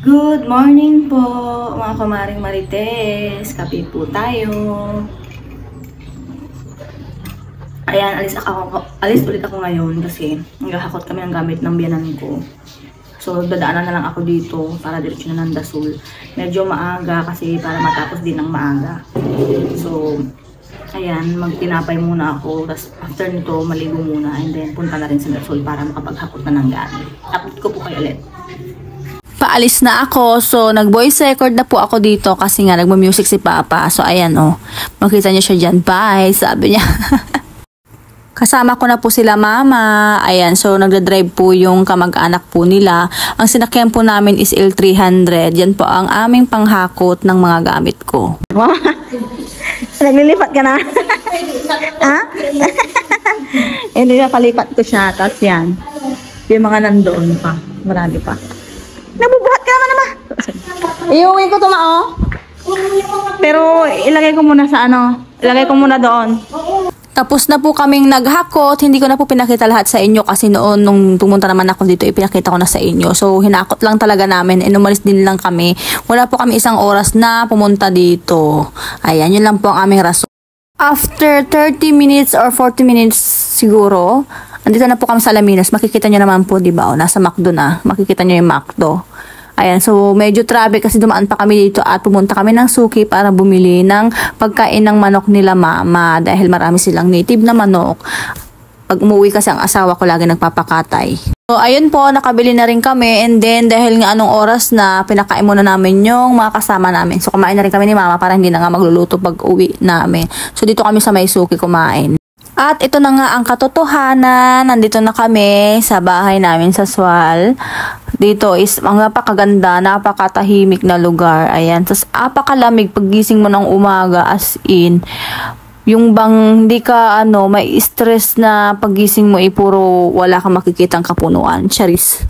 Good morning po, mga kamaring marites. Kape po tayo. Ayan, alis ulit ako ngayon kasi naghahakot kami ng gamit ng biyanan ko. So, dadaanan na lang ako dito para diretso na ng Dasul. Medyo maaga kasi para matapos din ng maaga. So, ayan, magtinapay muna ako. Tapos, after nito, maligo muna. And then, punta na rin sa Dasul para makapaghakot na ng gamit. Update ko po kayo ulit. Paalis na ako. So, nag-voice record na po ako dito kasi nga nagmo-music si Papa. So, ayan oh. Makita niyo siya dyan. Bye, sabi niya. Kasama ko na po sila Mama. Ayan, so nagdadrive po yung kamag-anak po nila. Ang sinakyan po namin is L300. Yan po ang aming panghakot ng mga gamit ko. Wow. Naglilipat ka na? Ha? Hindi na palipat ko siya. Tapos yan. Yung mga nandoon pa. Marami pa. Nabubuhat ka naman. Iuwi ko ito oh. Pero ilagay ko muna sa ano. Ilagay ko muna doon. Tapos na po kaming naghakot. Hindi ko na po pinakita lahat sa inyo kasi noon nung pumunta naman ako dito, ipinakita ko na sa inyo. So, hinakot lang talaga namin. Umalis din lang kami. Wala po kami isang oras na pumunta dito. Ayan, yun lang po ang aming rason. After 30 minutes or 40 minutes siguro, andito na po kami sa Alaminos. Makikita nyo naman po, di ba? O, nasa McDo na. Makikita nyo yung McDo. Ayan, so medyo traffic kasi dumaan pa kami dito at pumunta kami ng Suki para bumili ng pagkain ng manok nila Mama dahil marami silang native na manok. Pag umuwi kasi ang asawa ko lagi nagpapakatay. So ayun po, nakabili na rin kami and then dahil nga anong oras na pinakain muna namin yung mga kasama namin. So kumain na rin kami ni Mama para hindi na nga magluluto pag uwi namin. So dito kami sa may Suki kumain. At ito na nga ang katotohanan. Nandito na kami sa bahay namin sa Sual. Dito is napakaganda, napakatahimik na lugar. Ayan. Tapos apakalamig paggising mo ng umaga as in. Yung bang hindi ka may stress na paggising mo puro wala kang makikitang kapunuan. Charis.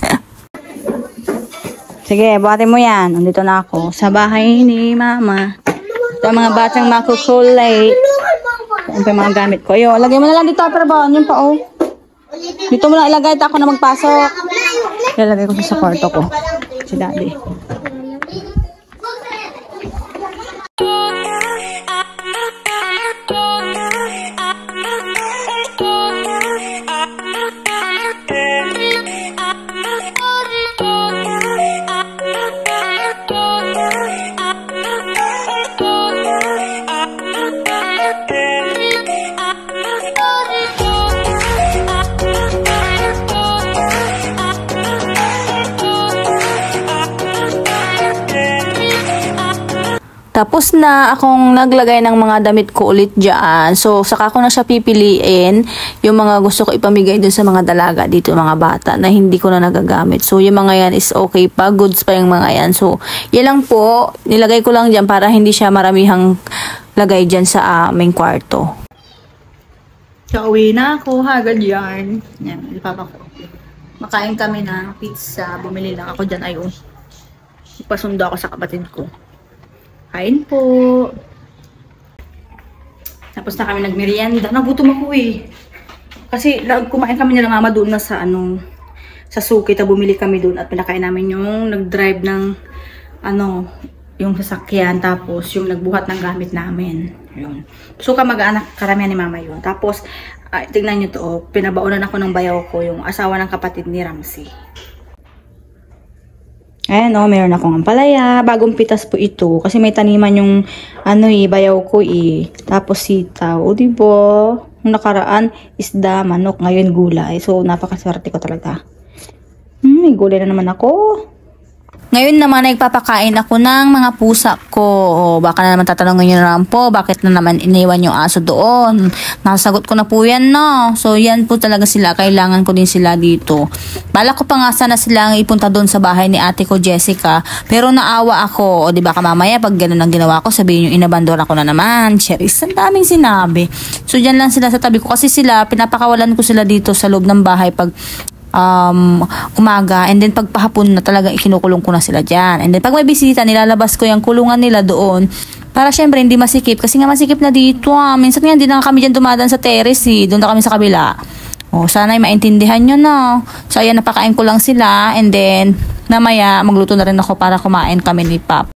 Sige, buhatin mo yan. Nandito na ako sa bahay ni Mama. Ito ang mga batang makukulay. Ito yung mga gamit ko. Yo, lagay mo na lang dito, pero ba? Yun pa, oh. Dito mo na ilagay, ako na magpasok. Ilalagay ko sa kwarto ko. Si Daddy. Tapos na akong naglagay ng mga damit ko ulit dyan. So, saka ko na siya pipiliin yung mga gusto ko ipamigay dun sa mga dalaga dito, mga bata, na hindi ko na nagagamit. So, yung mga yan is okay pa. Goods pa yung mga yan. So, yan lang po. Nilagay ko lang dyan para hindi siya maramihang lagay dyan sa aming kwarto. Kauwi na ako. Hagad yarn. Yan, ipapa ko. Makain kami ng pizza. Bumili lang ako dyan. Ayun. Ipasundo ako sa kapatid ko. Kain po. Tapos na kami nagmerienda. Nagutom ako Kasi kumain kami nila Mama doon na sa sa Suki. Bumili kami doon at pinakain namin yung nag-drive ng yung sasakyan. Tapos yung nagbuhat ng gamit namin. Yun. So kamag-anak karamihan ni Mama yun. Tapos tignan nyo to. Pinabaunan ako ng bayaw ko. Yung asawa ng kapatid ni Ramsey. Ayan meron akong ampalaya. Bagong pitas po ito. Kasi may taniman yung bayaw ko Tapos sitaw. O diba? Nung nakaraan, isda, manok. Ngayon gulay. So napakaswerte ko talaga. May gulay na naman ako. Ngayon naman, nagpapakain ako ng mga pusa ko. O, baka na naman tatanungin nyo naman po, bakit na naman iniwan yung aso doon? Nasagot ko na po yan, no? So, yan po talaga sila. Kailangan ko din sila dito. Bala ko pa nga sana silang ipunta doon sa bahay ni ate ko, Jessica. Pero naawa ako. O, di ba mamaya, pag ganun ang ginawa ko, sabihin yung inabandona ko na naman. Cheris, ang daming sinabi. So, dyan lang sila sa tabi ko. Kasi sila, pinapakawalan ko sila dito sa loob ng bahay pag umaga, and then pagpahapon na talaga ikinukulong ko na sila dyan. And then pag may bisita, nilalabas ko yung kulungan nila doon para syempre hindi masikip, kasi nga masikip na dito minsan nga hindi na kami dyan dumadaan sa terrace doon na kami sa kabila. Sana ay maintindihan nyo na. So ayan, napakain ko lang sila, and then namaya magluto na rin ako para kumain kami ni Pap.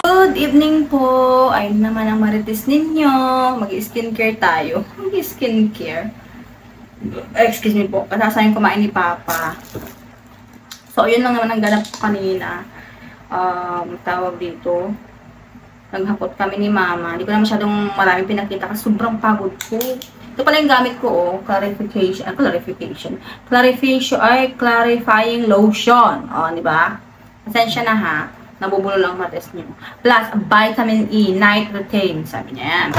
Good evening po. Ayun naman ang marites ninyo. Mag-skincare tayo. Mag-skincare. Excuse me po. Kasasayang kumain ni Papa. So, yun lang naman ang ganap ko kanina. Tawag dito. Naghapot kami ni Mama. Hindi ko na masyadong maraming pinakita kasi sobrang pagod ko. Ito pala yung gamit ko, clarifying lotion. Di ba? Pasensya na ha. Nabubulo lang mates nyo. Plus, vitamin E, night retain. Sabi niya yan.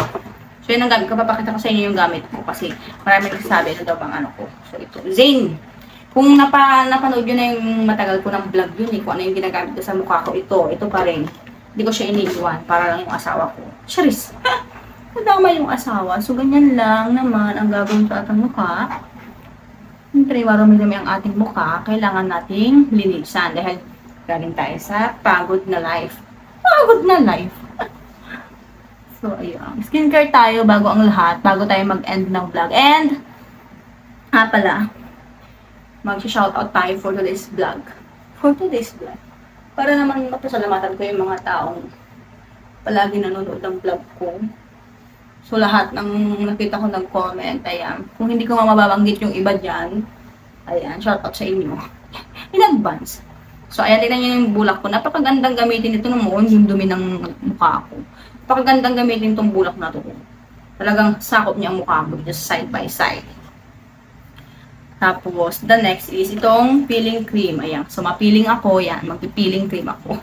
So, yun ang gamit ko. Papakita ko sa inyo yung gamit ko. Kasi marami nagsasabi, ano daw bang ano ko. So, ito. Zane. Kung napanood yun na yung matagal ko ng vlog yun, kung ano yung ginagamit ko sa mukha ko, ito pa rin. Hindi ko siya iniiwan. Para lang yung asawa ko. Charis. Nadama yung asawa. So, ganyan lang naman ang gagawin sa ating mukha. Siyempre, marami-rami ang ating mukha. Kailangan nating linisan. Dahil galing tayo sa pagod na life. Pagod na life. So, ayun. Skincare tayo bago ang lahat. Bago tayo mag-end ng vlog. And, pala, mag-shoutout tayo for today's vlog. Para naman mapasalamatan ko yung mga taong palagi nanonood ng vlog ko. So, lahat ng nakita ko nag-comment, ayan. Kung hindi ko mababanggit yung iba dyan, ayan, shoutout sa inyo. In advance. So, ayan, tignan nyo yung bulak ko. Napakagandang gamitin ito noon, yung dumi ng mukha ko. Napakagandang gamitin itong bulak na ito. Talagang sakop niya ang mukha ko, just side by side. Tapos, the next is itong peeling cream. Ayan, so mapiling ako, yan, magpipiling cream ako.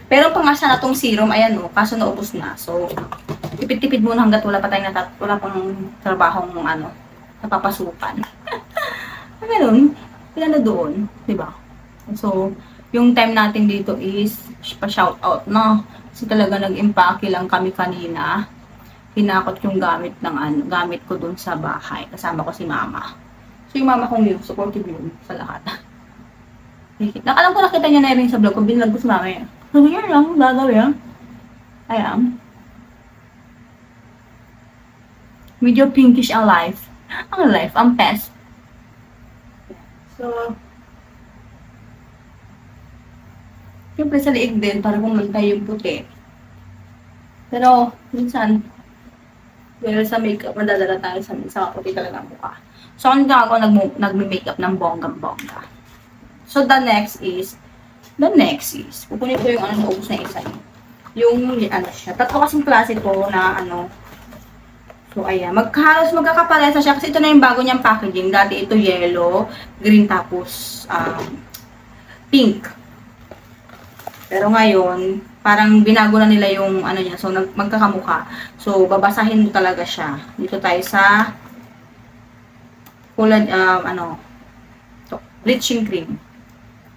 Pero pangasa na itong serum, ayan o, kaso naubos na. So, tipid-tipid muna hanggat wala pa tayong wala pang trabahong napapasukan. Ganun, sila na doon, diba? So, yung time natin dito is pa-shoutout na. Kasi talaga nag-impake lang kami kanina. Hinakot yung gamit gamit ko dun sa bahay. Kasama ko si Mama. So, yung Mama kong yun, supportive yun sa lahat. Nakalam ko nakita niya na rin sa vlog ko. Binlag ko si Mama yan. So, yun lang, gagawin. Ayan. Medyo pinkish ang life. Ang pest. So, siyempre sa liig din, para pumantay yung puti. Pero, minsan, dahil sa makeup, madadala tayo sa puti talaga ang mukha. So, ano ako nag-makeup ng bonggang-bongga. So, the next is, pupunin ko yung naubos na isa. Yung, siya. Tatlo kasing klase ko na, so, ayan. Halos magkakaparesa siya kasi ito na yung bago niyang packaging. Dati ito yellow, green, tapos, pink. Pero ngayon, parang binago na nila yung niya. So, magkakamukha. So, babasahin mo talaga siya. Dito tayo sa kulad, bleaching cream.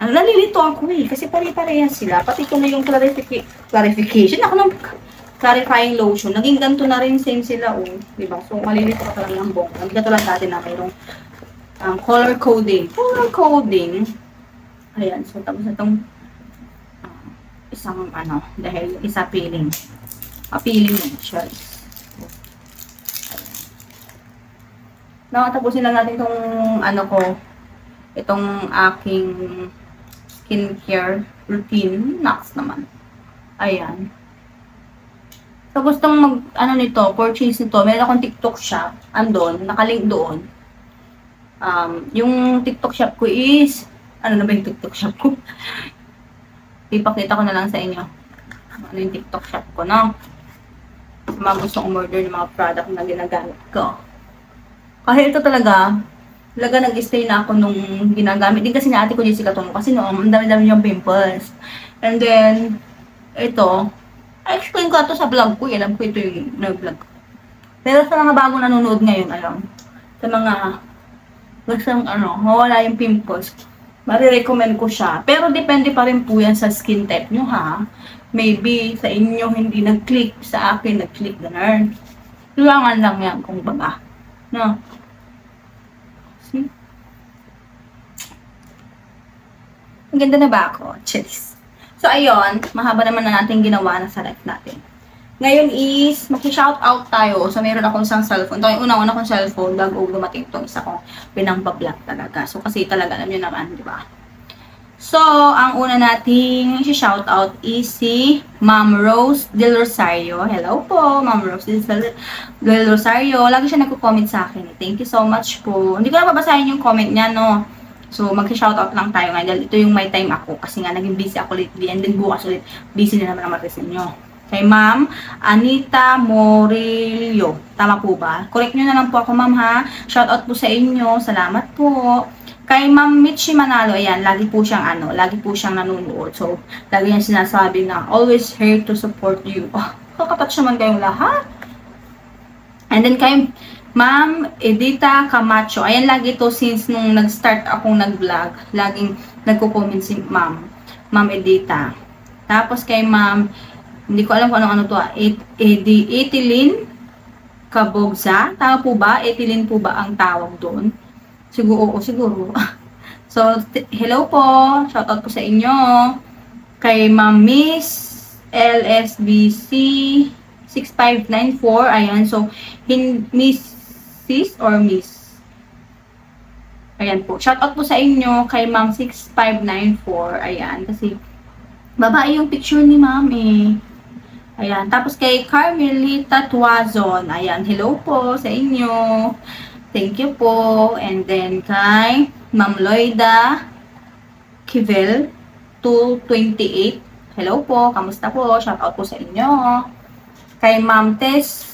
Nalilito ako kasi pare-parehas sila. Pati ko na yung clarification. Ako ng clarifying lotion. Naging ganito na rin, same sila, diba? So, malilito ka talaga ng bongga. Hindi ka tulad natin na mayroong color coding. Ayan. So, tapos itong isang dahil isa peeling. Peeling yun, sure. Nakatapusin lang natin itong itong aking skincare routine. Next naman. Ayan. So, gustong nito, purchase nito. Meron akong TikTok shop. Andon, nakalink doon. Yung TikTok shop ko is, ano na ba yung TikTok shop ko? Ipakita ko na lang sa inyo. Ano yung TikTok shop ko, no? Sa mga gustong umorder ng mga product na ginagamit ko. Kahit ito talaga nag-stay na ako nung ginagamit. Din kasi ni ate ko Jessica to. Kasi noong, ang dami-dami yung pimples. And then, ito, I-explain ko ito sa vlog ko. Alam ko ito yung nag-vlog ko. Pero sa mga bagong nanonood ngayon, sa mga gustong mawala yung pimples, marirecommend ko siya. Pero depende pa rin po yan sa skin type nyo, ha? Maybe sa inyo hindi nag-click, sa akin nag-click, ganun. Kailangan lang yan kung baga. No? See? Ang ganda na ba ako? Cheers. So, ayun. Mahaba naman na natin ginawa na sa life natin. Ngayon is, mag-shoutout tayo. So, meron akong isang cellphone. Ito yung unang-una kong cellphone bago dumating itong isa kong pinang-vlog talaga. So, kasi talaga, alam nyo naman, di ba? So, ang una nating shoutout is si Ma'am Rose Del Rosario. Hello po, Ma'am Rose Del Rosario. Lagi siya nagko-comment sa akin. Thank you so much po. Hindi ko na babasahin yung comment niya, no? So, mag-shoutout lang tayo ngayon. Dahil ito yung may time ako. Kasi nga, naging busy ako lately. And then, bukas ulit, busy na naman ang marisin nyo. Kay Ma'am Anita Morillo. Tama po ba? Correct nyo na lang po ako, Ma'am, ha? Shoutout po sa inyo. Salamat po. Kay Ma'am Michi Manalo, ayan, lagi po siyang nanonood. So, lagi niyang sinasabi na, always here to support you. Oh, kakatouch naman kayong lahat. And then kay Ma'am Edita Camacho, ayan, lagi to since nung nag-start akong nag-vlog, laging nagko-comment si Ma'am Edita. Tapos kay Ma'am, hindi ko alam kung ano to, Etilin Kabogza. Tama po ba? Etilin po ba ang tawag doon? Siguro, siguro. So, hello po. Shoutout po sa inyo. Kay Ma'am Miss LSBC 6594. Ayan. So, Mrs. or Miss. Ayan po. Shoutout po sa inyo kay Ma'am 6594. Ayan. Kasi, babae yung picture ni Ma'am eh. Ayan. Tapos kay Carmelita Tuazon. Ayan. Hello po sa inyo. Thank you po. And then kay Ma'am Loida Kivel 228. Hello po. Kamusta po? Shoutout po sa inyo. Kay Ma'am Tessa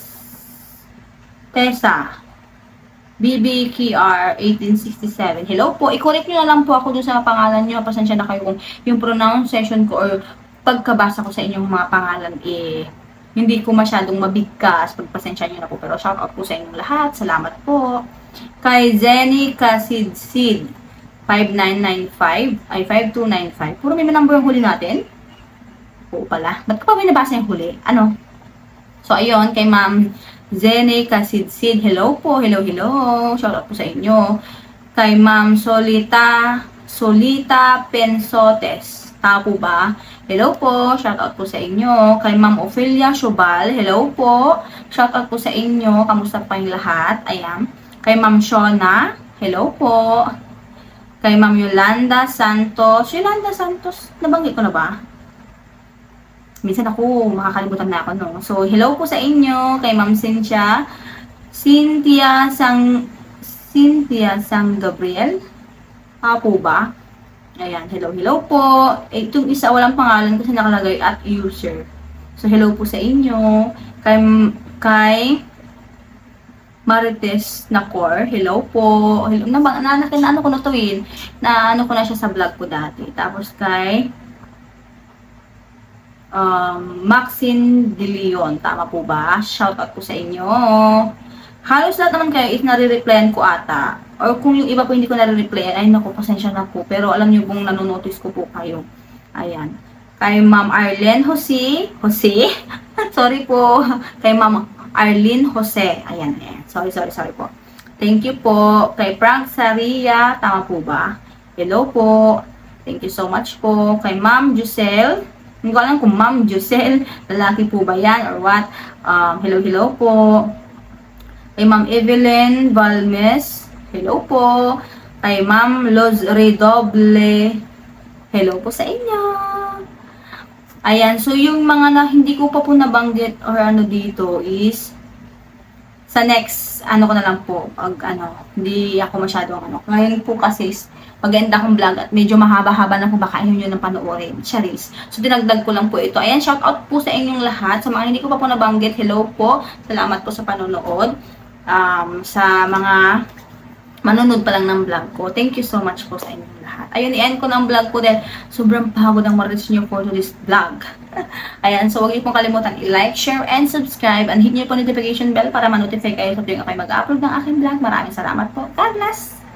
BBKR 1867. Hello po. I-correct nyo na lang po ako dun sa pangalan nyo. Pasensya na kayo kung yung pronunciation ko or pagkabasa ko sa inyong mga pangalan hindi ko masyadong mabigkas. Pagpasensya nyo na po. Pero shoutout po sa inyong lahat. Salamat po. Kay Zenny Kasidsid 5995 ay 5295. Puro may number yung huli natin. Oo pala. Ba't ko pa may nabasa yung huli? Ano? So, ayun. Kay Ma'am Zenny Kasidsid. Hello po. Hello, hello. Shoutout po sa inyo. Kay Ma'am Solita Pensotes. Tama po ba? Hello po. Shoutout po sa inyo. Kay Ma'am Ophelia Shobal. Hello po. Shoutout po sa inyo. Kamusta pa yung lahat? Ayan. Kay Ma'am Shona. Hello po. Kay Ma'am Yolanda Santos. Yolanda Santos. Nabanggit ko na ba? Minsan ako, makakalimutan na ako, no? So, hello po sa inyo. Kay Ma'am Cynthia Sang Gabriel. Po ba? Ayan, hello, hello po. Itong isa, walang pangalan kasi nakalagay at user. So, hello po sa inyo. Kay Marites Nacor, hello po. Hello, ano ko na to yun? Ano ko na siya sa vlog ko dati. Tapos kay Maxine De Leon, tama po ba? Shoutout po sa inyo. Halos lahat naman kayo is nare-replyan ko ata. Or kung yung iba po hindi ko nare-replyan, ay naku, pasensya na po. Pero alam niyo pong nanonotice ko po kayo. Ayan. Kay Ma'am Arlene Jose. Sorry po. Kay Ma'am Arlene Jose. Ayan. Sorry po. Thank you po. Kay Frank Saria. Tama po ba? Hello po. Thank you so much po. Kay Ma'am Giselle. Hindi ko alam kung Ma'am Giselle. Lalaki po ba yan or what? Hello, hello po. Kay Ma'am Evelyn Valmes. Hello po. Kay Ma'am Loz Redoble. Hello po sa inyo. Ayan. So, yung mga na hindi ko pa po nabanggit or ano dito is sa next, ano ko na lang po, pag hindi ako masyadong Ngayon po kasi, pag-enda akong vlog at medyo mahaba-haba na po baka inyo ng panoorin. Charis. So, dinagdag ko lang po ito. Ayan, shout out po sa inyong lahat. Sa mga hindi ko pa po nabanggit, hello po. Salamat po sa panonood. Sa mga manonood pa lang ng vlog ko. Thank you so much po sa inyong lahat. Ayun, i-end ko ng vlog ko dahil sobrang pagod ang ma-reach nyo for this vlog. Ayan, so huwag niyo pong kalimutan i-like, share, and subscribe. And hit niyo po notification bell para ma-notify kayo sa tuwing ako mag-upload ng aking vlog. Maraming salamat po. God bless!